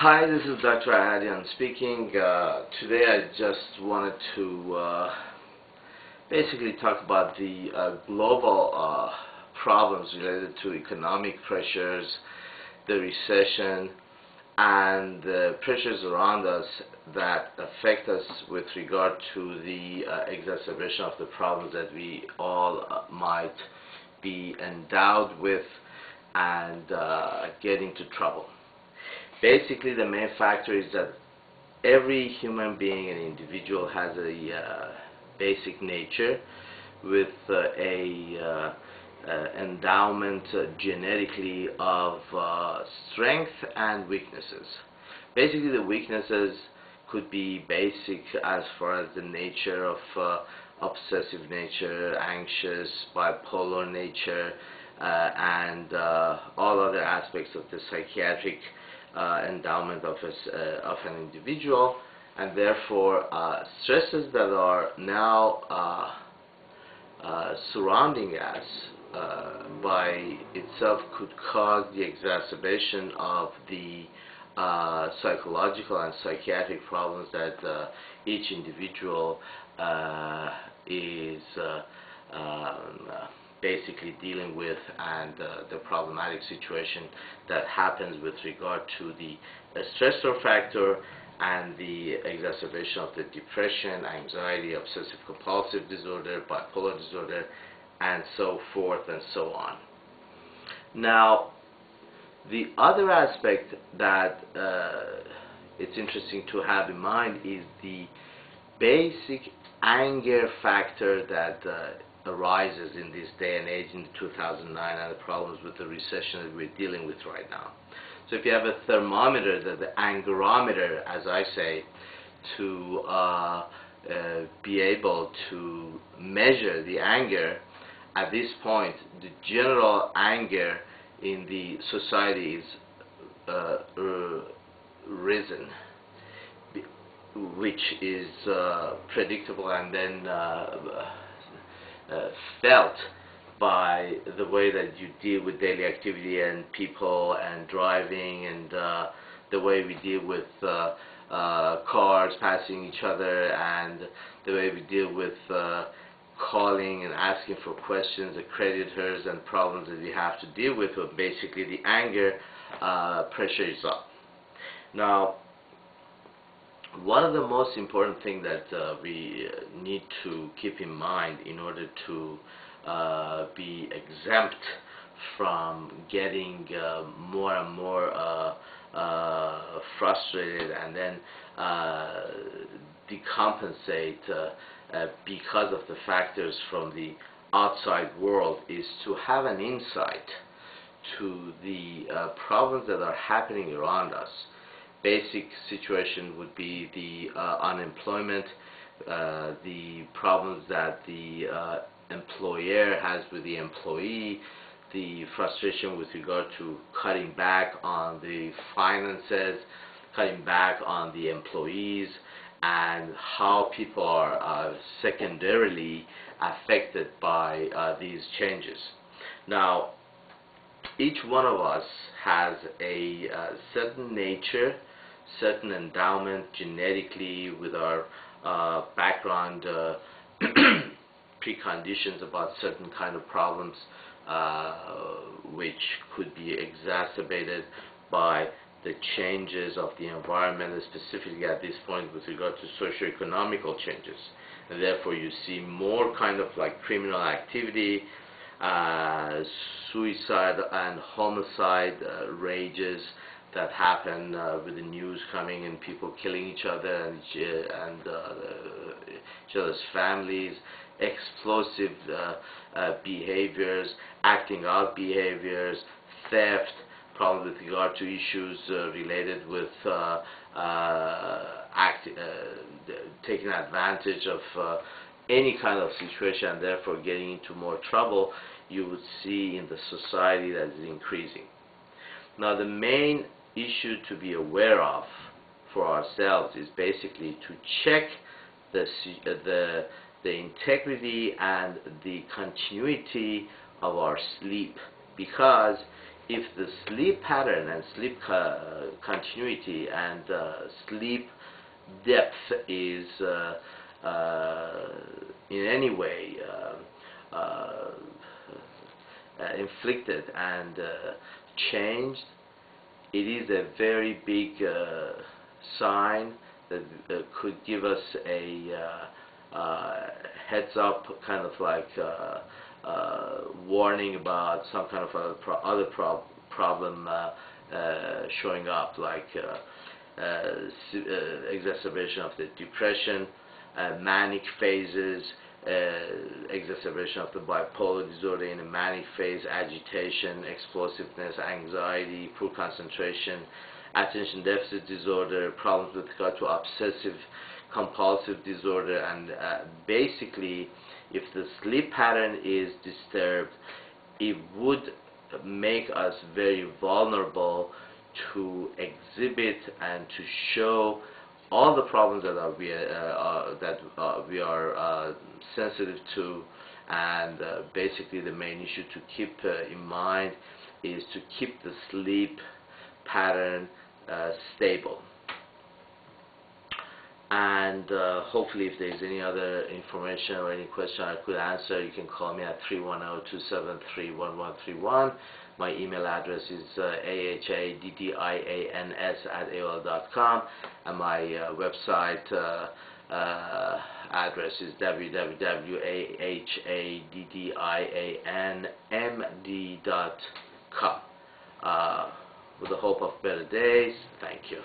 Hi, this is Dr. Ahadian speaking. Today I just wanted to basically talk about the global problems related to economic pressures, the recession, and the pressures around us that affect us with regard to the exacerbation of the problems that we all might be endowed with and get into trouble. Basically, the main factor is that every human being and individual has a basic nature with a endowment genetically of strength and weaknesses. Basically, the weaknesses could be basic as far as the nature of obsessive nature, anxious, bipolar nature, and all other aspects of the psychiatric endowment of an individual, and therefore stresses that are now surrounding us by itself could cause the exacerbation of the psychological and psychiatric problems that each individual is basically dealing with, and the problematic situation that happens with regard to the stressor factor and the exacerbation of the depression, anxiety, obsessive compulsive disorder, bipolar disorder, and so forth and so on. Now, the other aspect that it's interesting to have in mind is the basic anger factor that arises in this day and age in 2009, and the problems with the recession that we're dealing with right now. So if you have a thermometer, the angerometer, as I say, to be able to measure the anger, at this point the general anger in the society is risen, which is predictable and then felt by the way that you deal with daily activity and people and driving, and the way we deal with cars passing each other, and the way we deal with calling and asking for questions, the creditors and problems that we have to deal with. But basically the anger pressure is up. Now, one of the most important things that we need to keep in mind in order to be exempt from getting more and more frustrated and then decompensate because of the factors from the outside world is to have an insight to the problems that are happening around us. Basic situation would be the unemployment, the problems that the employer has with the employee, the frustration with regard to cutting back on the finances, cutting back on the employees, and how people are secondarily affected by these changes. Now, each one of us has a certain nature, certain endowment genetically with our background preconditions about certain kind of problems which could be exacerbated by the changes of the environment, specifically at this point with regard to socio-economical changes. And therefore you see more kind of like criminal activity, suicide and homicide rages that happen with the news coming and people killing each other and each other's families, explosive behaviors, acting out behaviors, theft, problems with regard to issues related with taking advantage of any kind of situation and therefore getting into more trouble, you would see in the society that is increasing. Now, the main issue to be aware of for ourselves is basically to check the integrity and the continuity of our sleep, because if the sleep pattern and sleep continuity and sleep depth is in any way inflicted and changed, it is a very big sign that could give us a heads up, kind of like warning about some kind of other problem showing up, like exacerbation of the depression, manic phases, exacerbation of the bipolar disorder in a manic phase, agitation, explosiveness, anxiety, poor concentration, attention deficit disorder, problems with regard to obsessive compulsive disorder, and basically if the sleep pattern is disturbed, it would make us very vulnerable to exhibit and to show all the problems that we are sensitive to. And basically the main issue to keep in mind is to keep the sleep pattern stable. And hopefully if there's any other information or any question I could answer, you can call me at 310-273-1131. My email address is ahaddians@aol.com, and my website address is www.ahaddianmd.com. With the hope of better days, thank you.